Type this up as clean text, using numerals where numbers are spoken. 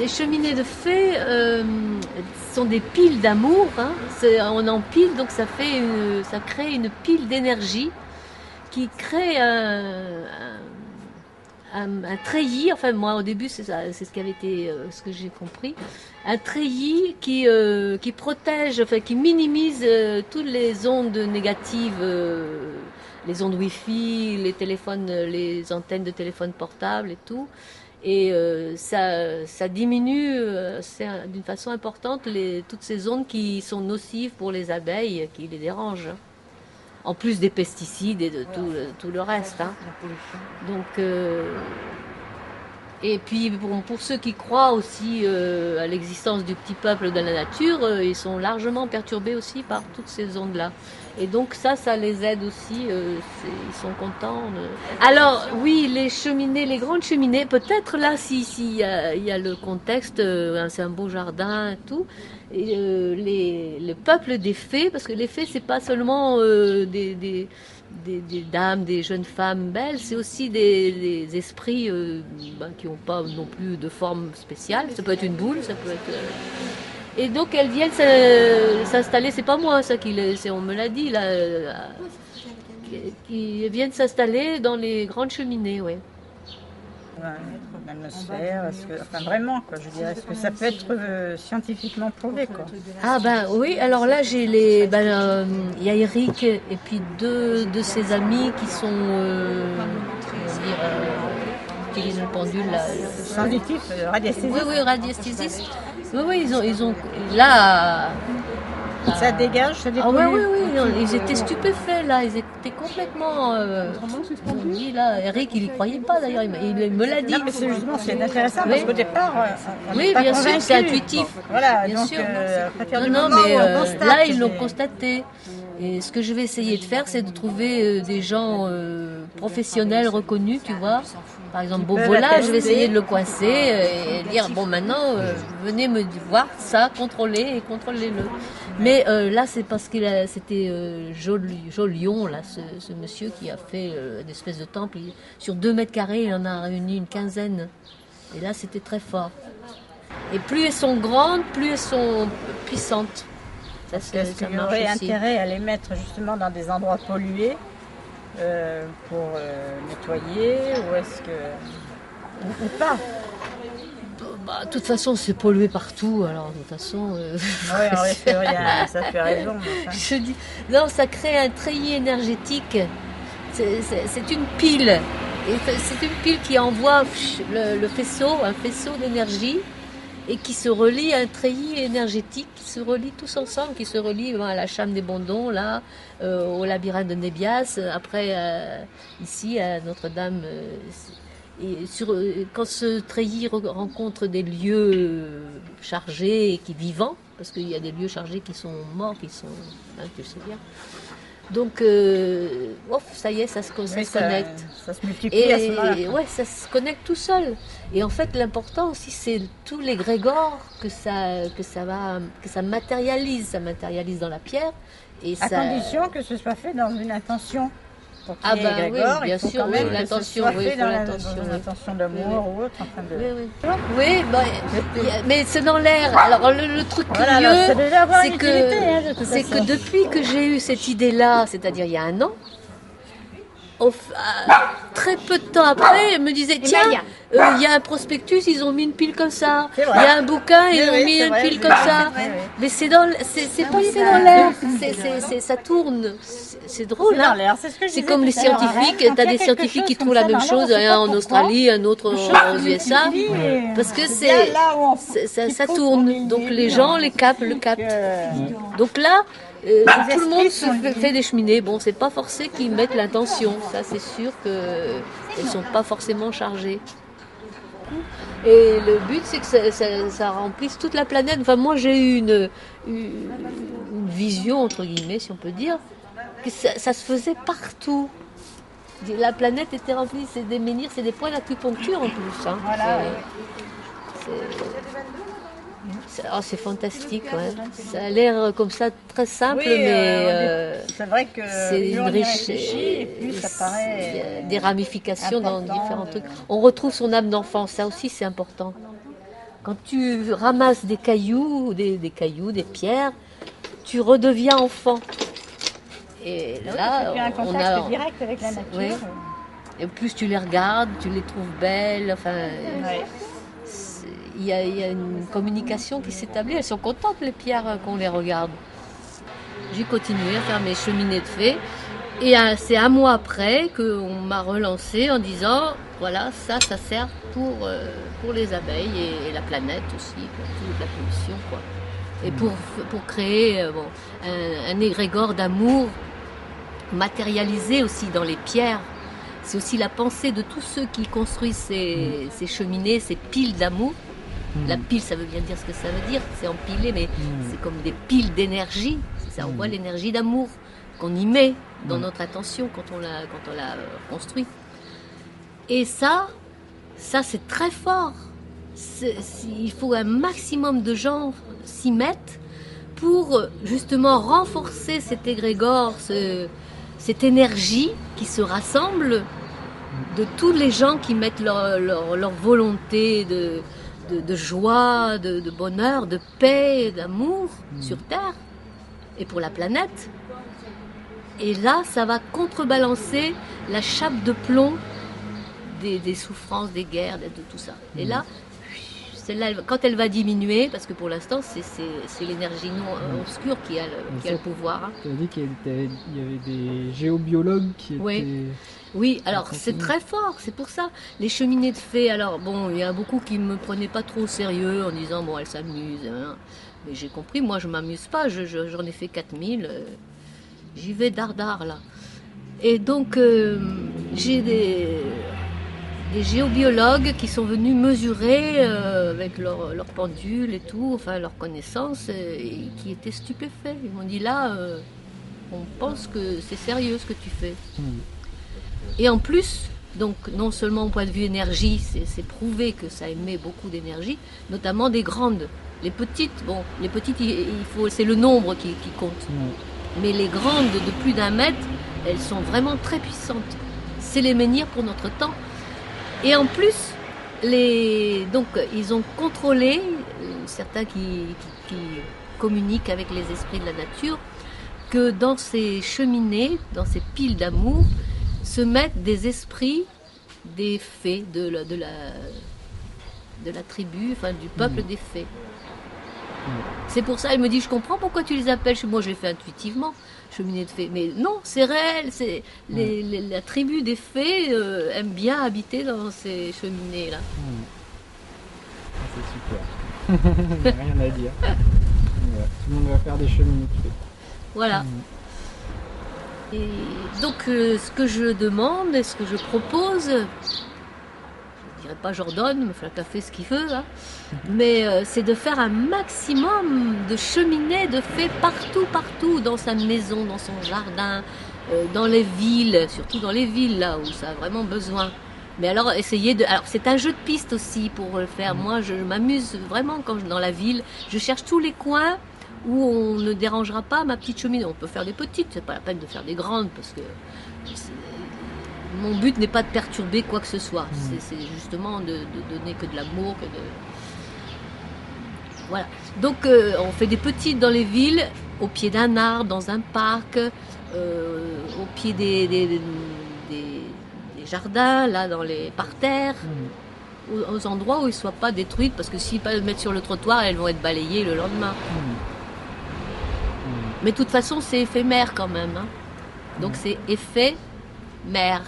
les cheminées de fées sont des piles d'amour. Hein. On empile, donc ça crée une pile d'énergie qui crée un treillis. Enfin, moi, au début, c'est ce qui avait été, ce que j'ai compris, un treillis qui protège, enfin, qui minimise toutes les ondes négatives. Les ondes Wi-Fi, les antennes de téléphone portable et tout. Et ça diminue d'une façon importante toutes ces ondes qui sont nocives pour les abeilles, qui les dérangent. En plus des pesticides et de tout le reste. Hein. Donc, et puis pour ceux qui croient aussi à l'existence du petit peuple de la nature, ils sont largement perturbés aussi par toutes ces ondes-là. Et donc ça les aide aussi, ils sont contents. Alors oui, les grandes cheminées, peut-être là, il y a le contexte, c'est un beau jardin et tout, et, le peuple des fées, parce que les fées, c'est pas seulement des dames, des jeunes femmes belles, c'est aussi des esprits qui n'ont pas non plus de forme spéciale. Ça peut être une boule, ça peut être... Et donc elles viennent s'installer, c'est pas moi ça on me l'a dit là, qui viennent s'installer dans les grandes cheminées, oui. L'atmosphère, enfin vraiment quoi, je dirais, est-ce que ça peut être scientifiquement prouvé quoi? Ah ben oui, alors là j'ai il y a Eric et puis deux de ses amis qui sont utilisent le pendule là. Sensitif, radiesthésiste. Oui, radiesthésiste. Oui, ils ont là. Ça dégage, ça dépollue. Ah oui, ils étaient stupéfaits là, ils étaient complètement dit là, Eric il y croyait pas d'ailleurs, il me l'a dit. Non mais c'est intéressant parce qu'au départ, oui bien sûr, c'est intuitif. Voilà, bien donc sûr. mais là ils l'ont constaté. Et ce que je vais essayer de faire, c'est de trouver des gens professionnels reconnus, tu vois. Par exemple, Bobola, je vais essayer de le coincer et dire, bon, maintenant, venez me voir ça, contrôlez le. Mais là, c'est parce que c'était Jolion, là, ce monsieur qui a fait une espèce de temple. Sur 2 mètres carrés, il en a réuni une quinzaine. Et là, c'était très fort. Et plus elles sont grandes, plus elles sont puissantes. Est-ce qu'il y aurait intérêt à les mettre justement dans des endroits pollués pour nettoyer ou est-ce que... ou pas? De toute façon, c'est pollué partout, alors de toute façon... Oui, en effet, ça fait raison. Enfin. Je dis, non, ça crée un treillis énergétique. C'est une pile. Et c'est une pile qui envoie un faisceau d'énergie et qui se relie à un treillis énergétique, qui se relie tous ensemble, qui se relie à la Chame des Bondons, là, au labyrinthe de Nébias, après ici à Notre-Dame. Quand ce treillis rencontre des lieux chargés et vivants, parce qu'il y a des lieux chargés qui sont morts, tu sais bien. Donc, ça y est, ça se connecte. Ça se multiplie à ce moment-là. Ouais, ça se connecte tout seul. Et en fait, l'important aussi, c'est tous les grégores que ça matérialise. Ça matérialise dans la pierre. Et à condition que ce soit fait dans une intention. Ah ben grégore, oui, bien sûr, oui, l'intention, dans une intention d'amour ou autre. Oui, mais c'est dans l'air. Alors le truc curieux, c'est que depuis que j'ai eu cette idée-là, c'est-à-dire il y a 1 an, très peu de temps après, elle me disait tiens, il y a un prospectus, ils ont mis une pile comme ça. Il y a un bouquin, ils ont mis une pile comme ça. Mais c'est passé dans l'air. Ça tourne. C'est drôle, hein. C'est comme les scientifiques. T'as des scientifiques qui trouvent la même chose, un en Australie, un autre aux USA, parce que ça tourne. Donc les gens le captent. Donc là. Tout le monde se fait des cheminées. Bon, c'est pas forcé qu'ils mettent l'intention. Ça, c'est sûr qu'elles sont pas forcément chargées. Et le but, c'est que ça remplisse toute la planète. Enfin, moi, j'ai eu une vision, entre guillemets, si on peut dire, que ça se faisait partout. La planète était remplie, c'est des menhirs, c'est des points d'acupuncture en plus. Hein. Voilà. C'est fantastique, ouais. Ça a l'air comme ça très simple, mais c'est vrai que c'est une richesse. Et plus ça paraît. Il y a des ramifications dans différents trucs. On retrouve son âme d'enfant, ça aussi c'est important. quand tu ramasses des cailloux, des pierres, tu redeviens enfant. Et là, un contact direct avec la nature. Oui. Et plus tu les regardes, tu les trouves belles. Enfin, il y a une communication qui s'établit. Elles sont contentes, les pierres, qu'on les regarde. J'ai continué à faire mes cheminées de fées. Et c'est un mois après qu'on m'a relancé en disant, voilà, ça sert pour les abeilles et la planète aussi, pour toute la pollution, quoi. Et pour créer un égrégore d'amour matérialisé aussi dans les pierres. C'est aussi la pensée de tous ceux qui construisent ces cheminées, ces piles d'amour. La pile, ça veut bien dire ce que ça veut dire, c'est empilé, mais c'est comme des piles d'énergie. Ça envoie l'énergie d'amour qu'on y met dans notre attention quand on la construit. Et ça c'est très fort. Il faut un maximum de gens s'y mettre pour justement renforcer cet égrégore, cette énergie qui se rassemble de tous les gens qui mettent leur volonté de joie, de bonheur, de paix, d'amour sur Terre et pour la planète. Et là, ça va contrebalancer la chape de plomb des souffrances, des guerres, de tout ça. Et là, celle-là, quand elle va diminuer, parce que pour l'instant, c'est l'énergie obscure qui a le pouvoir. Hein. Tu as dit qu'il y avait des géobiologues qui étaient... Oui, alors c'est très fort, c'est pour ça. Les cheminées de fées, alors bon, il y a beaucoup qui ne me prenaient pas trop au sérieux en disant, bon, elles s'amusent. Hein. Mais j'ai compris, moi je ne m'amuse pas, j'en ai fait 4000, j'y vais dardard là. Et donc, j'ai des géobiologues qui sont venus mesurer avec leur pendule et tout, enfin leur connaissance, et qui étaient stupéfaits. Ils m'ont dit là, on pense que c'est sérieux ce que tu fais. Et en plus, donc non seulement au point de vue énergie, c'est prouvé que ça émet beaucoup d'énergie, notamment des grandes. Les petites, c'est le nombre qui compte. Mais les grandes de plus d'1 mètre, elles sont vraiment très puissantes. C'est les menhirs pour notre temps. Et en plus, donc, ils ont contrôlé, certains qui communiquent avec les esprits de la nature, que dans ces cheminées, dans ces piles d'amour, se mettent des esprits des fées, de la tribu, enfin du peuple des fées. C'est pour ça, elle me dit, je comprends pourquoi tu les appelles. Moi, je l'ai fait intuitivement, cheminée de fées. Mais non, c'est réel. La tribu des fées aime bien habiter dans ces cheminées-là. C'est super. Rien à dire. Tout le monde va faire des cheminées de fées. Voilà. Et donc, ce que je demande et ce que je propose, je ne dirais pas j'ordonne, mais chacun fait ce qu'il veut, hein, mais c'est de faire un maximum de cheminées de fées partout, dans sa maison, dans son jardin, dans les villes, surtout dans les villes là où ça a vraiment besoin. Mais alors, alors c'est un jeu de piste aussi pour le faire. Moi, je m'amuse vraiment quand dans la ville, je cherche tous les coins où on ne dérangera pas ma petite cheminée. On peut faire des petites, c'est pas la peine de faire des grandes parce que mon but n'est pas de perturber quoi que ce soit. C'est justement de donner que de l'amour, voilà. Donc on fait des petites dans les villes, au pied d'un arbre, dans un parc, au pied des jardins, là dans les parterres. Aux endroits où ils ne soient pas détruites, parce que s'ils les mettent sur le trottoir, elles vont être balayées le lendemain. Mais de toute façon, c'est éphémère quand même. Hein. Donc c'est éphémère. Éphémère.